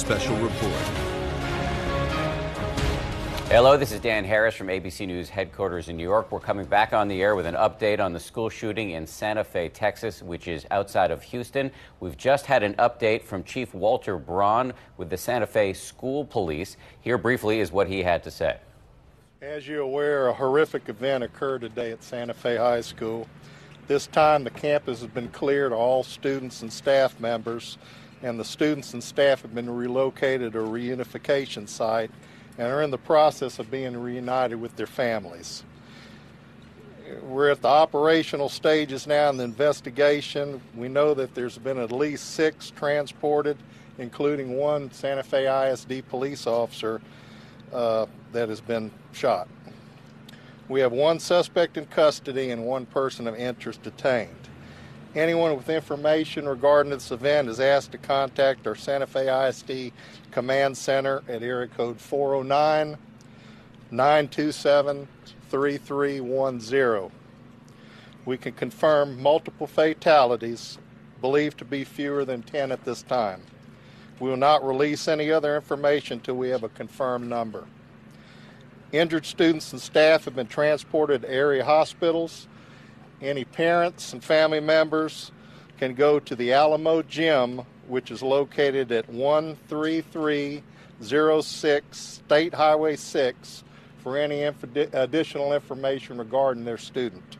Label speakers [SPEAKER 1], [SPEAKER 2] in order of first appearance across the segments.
[SPEAKER 1] special report.
[SPEAKER 2] Hello, this is Dan Harris from ABC News headquarters in New York. We're coming back on the air with an update on the school shooting in Santa Fe, Texas, which is outside of Houston. We've just had an update from Chief Walter Braun with the Santa Fe School Police. Here briefly is what he had to say.
[SPEAKER 3] As you're aware, a horrific event occurred today at Santa Fe High School. This time the campus has been cleared of all students and staff members, and the students and staff have been relocated to a reunification site and are in the process of being reunited with their families. We're at the operational stages now in the investigation. We know that there's been at least 6 transported, including one Santa Fe ISD police officer that has been shot. We have 1 suspect in custody and 1 person of interest detained. Anyone with information regarding this event is asked to contact our Santa Fe ISD Command Center at area code 409-927-3310. We can confirm multiple fatalities, believed to be fewer than 10 at this time. We will not release any other information until we have a confirmed number. Injured students and staff have been transported to area hospitals. Any parents and family members can go to the Alamo Gym, which is located at 13306 State Highway 6, for any additional information regarding their student.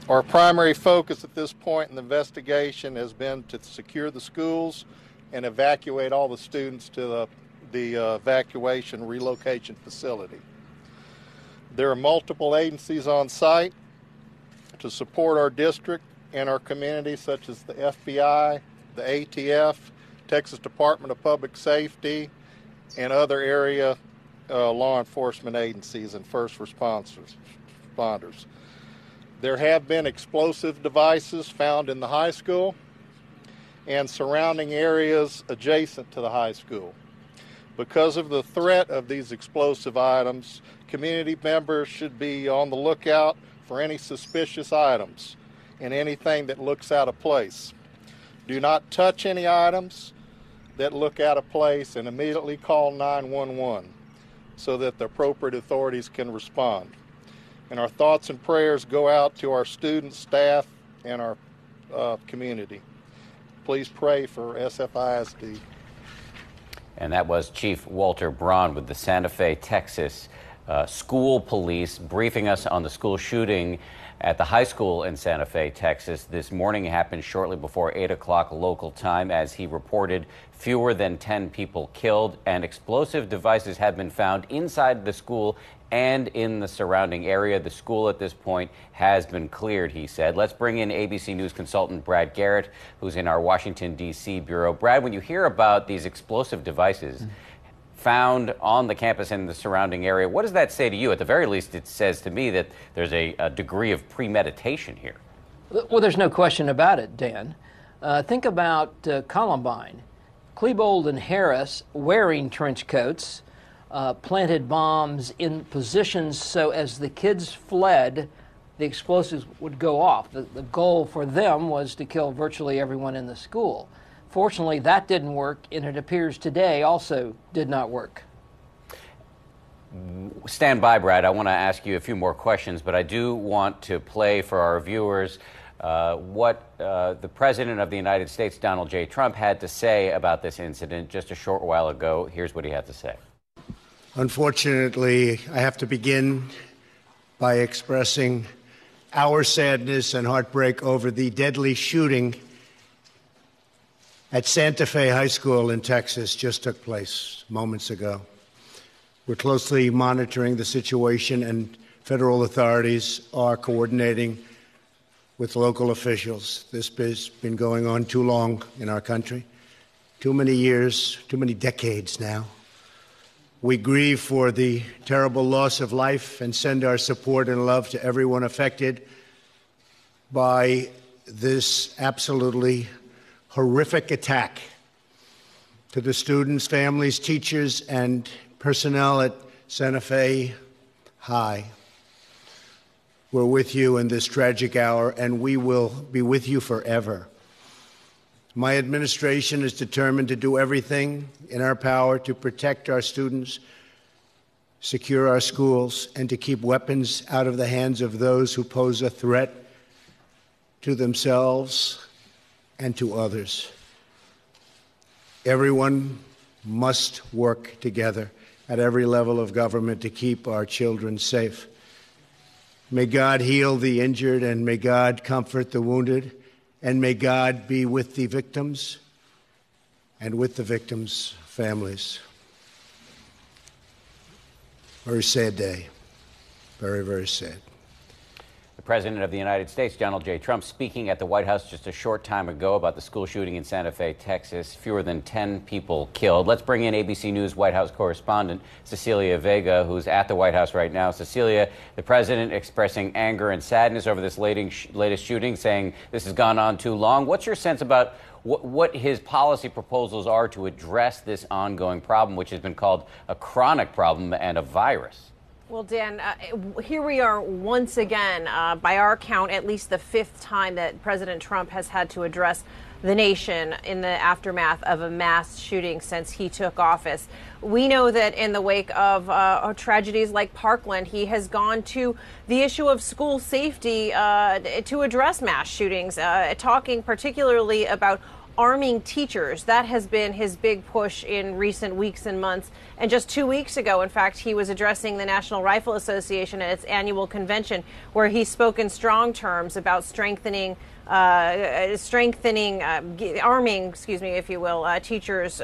[SPEAKER 3] Our primary focus at this point in the investigation has been to secure the schools and evacuate all the students to the evacuation relocation facility. There are multiple agencies on site to support our district and our community, such as the FBI, the ATF, Texas Department of Public Safety, and other area law enforcement agencies and first responders. There have been explosive devices found in the high school and surrounding areas adjacent to the high school. Because of the threat of these explosive items, community members should be on the lookout for any suspicious items and anything that looks out of place. Do not touch any items that look out of place, and immediately call 911 so that the appropriate authorities can respond. And our thoughts and prayers go out to our students, staff, and our community. Please pray for SFISD.
[SPEAKER 2] And that was Chief Walter Braun with the Santa Fe, Texas School Police, briefing us on the school shooting at the high school in Santa Fe, Texas. This morning. It happened shortly before 8 o'clock local time, as he reported fewer than 10 people killed, and explosive devices have been found inside the school and in the surrounding area. The school at this point has been cleared, he said. Let's bring in ABC News consultant Brad Garrett, who's in our Washington, D.C. bureau. Brad, when you hear about these explosive devices found on the campus and the surrounding area, what does that say to you? At the very least, it says to me that there's a degree of premeditation here.
[SPEAKER 4] Well, there's no question about it, Dan. Think about Columbine. Klebold and Harris, wearing trench coats, planted bombs in positions so as the kids fled, the explosives would go off. The goal for them was to kill virtually everyone in the school. Fortunately, that didn't work, and it appears today also did not work.
[SPEAKER 2] Stand by, Brad. I want to ask you a few more questions, but I do want to play for our viewers what the President of the United States, Donald J. Trump, had to say about this incident just a short while ago. Here's what he had to say.
[SPEAKER 5] Unfortunately, I have to begin by expressing our sadness and heartbreak over the deadly shooting at Santa Fe High School in Texas just took place moments ago. We're closely monitoring the situation, and federal authorities are coordinating with local officials. This has been going on too long in our country, too many years, too many decades now. We grieve for the terrible loss of life and send our support and love to everyone affected by this absolutely horrific attack. To the students, families, teachers, and personnel at Santa Fe High, we're with you in this tragic hour, and we will be with you forever. My administration is determined to do everything in our power to protect our students, secure our schools, and to keep weapons out of the hands of those who pose a threat to themselves and to others. Everyone must work together at every level of government to keep our children safe. May God heal the injured, and may God comfort the wounded, and may God be with the victims and with the victims' families. Very sad day. Very, very sad.
[SPEAKER 2] The President of the United States, Donald J. Trump, speaking at the White House just a short time ago about the school shooting in Santa Fe, Texas. Fewer than 10 people killed. Let's bring in ABC News White House correspondent Cecilia Vega, who's at the White House right now. Cecilia, the President expressing anger and sadness over this latest shooting, saying this has gone on too long. What's your sense about what his policy proposals are to address this ongoing problem, which has been called a chronic problem and a virus?
[SPEAKER 1] Well, Dan, here we are once again, by our count, at least the fifth time that President Trump has had to address the nation in the aftermath of a mass shooting since he took office. We know that in the wake of tragedies like Parkland, he has gone to the issue of school safety to address mass shootings, talking particularly about arming teachers. That has been his big push in recent weeks and months. And just 2 weeks ago, in fact, he was addressing the National Rifle Association at its annual convention, where he spoke in strong terms about strengthening, arming, if you will, teachers,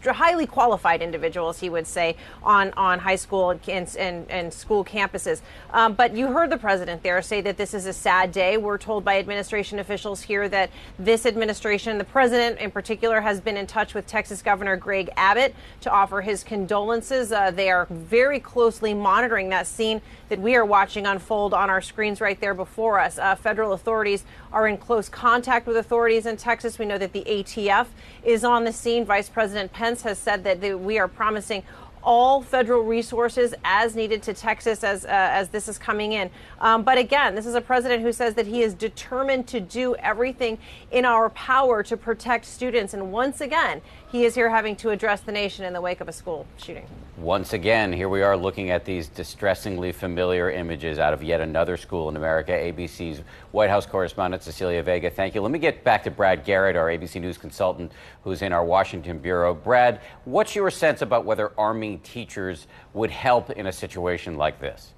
[SPEAKER 1] highly qualified individuals, he would say, on high school and school campuses. But you heard the president there say that this is a sad day. We're told by administration officials here that this administration, the president in particular, has been in touch with Texas Governor Greg Abbott to offer his condolences. They are very closely monitoring that scene that we are watching unfold on our screens right there before us. Federal authorities are in close contact with authorities in Texas. We know that the ATF is on the scene. Vice President Pence has said that we are promising all federal resources as needed to Texas as this is coming in. But again, this is a president who says that he is determined to do everything in our power to protect students. And once again, he is here having to address the nation in the wake of a school shooting.
[SPEAKER 2] Once again, here we are looking at these distressingly familiar images out of yet another school in America. ABC's White House correspondent Cecilia Vega, thank you. Let me get back to Brad Garrett, our ABC News consultant, who's in our Washington bureau. Brad, what's your sense about whether arming teachers would help in a situation like this?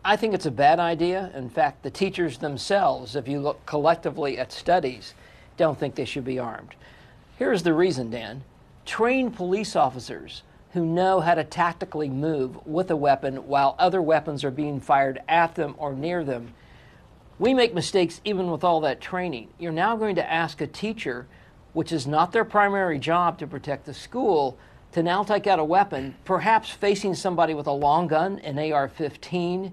[SPEAKER 4] I think it's a bad idea. In fact, the teachers themselves, if you look collectively at studies, don't think they should be armed. Here's the reason, Dan. Trained police officers who know how to tactically move with a weapon while other weapons are being fired at them or near them. We make mistakes even with all that training. You're now going to ask a teacher, which is not their primary job to protect the school, to now take out a weapon, perhaps facing somebody with a long gun, an AR-15.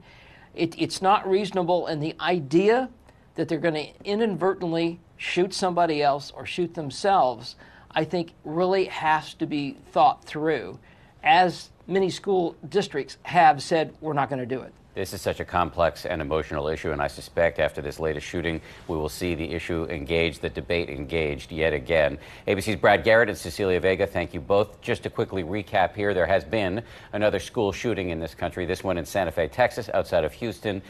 [SPEAKER 4] It's not reasonable, and the idea that they're going to inadvertently shoot somebody else or shoot themselves, I think really has to be thought through, as many school districts have said we're not going to do it.
[SPEAKER 2] This is such a complex and emotional issue, and I suspect after this latest shooting, we will see the issue engaged, the debate engaged yet again. ABC's Brad Garrett and Cecilia Vega, thank you both. Just to quickly recap here, there has been another school shooting in this country, this one in Santa Fe, Texas, outside of Houston.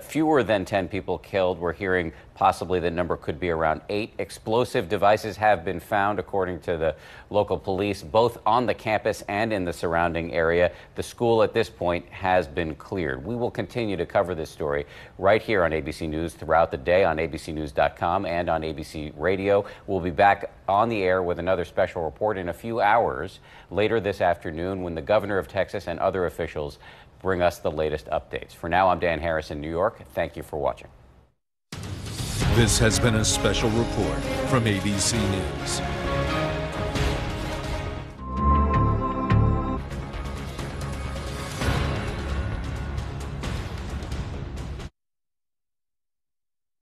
[SPEAKER 2] Fewer than 10 people killed. We're hearing possibly the number could be around 8. Explosive devices have been found, according to the local police, both on the campus and in the surrounding area. The school at this point has been cleared. We will continue to cover this story right here on ABC News throughout the day, on abcnews.com and on ABC Radio. We'll be back on the air with another special report in a few hours later this afternoon when the governor of Texas and other officials bring us the latest updates. For now, I'm Dan Harris in New York. Thank you for watching.
[SPEAKER 6] This has been a special report from ABC News.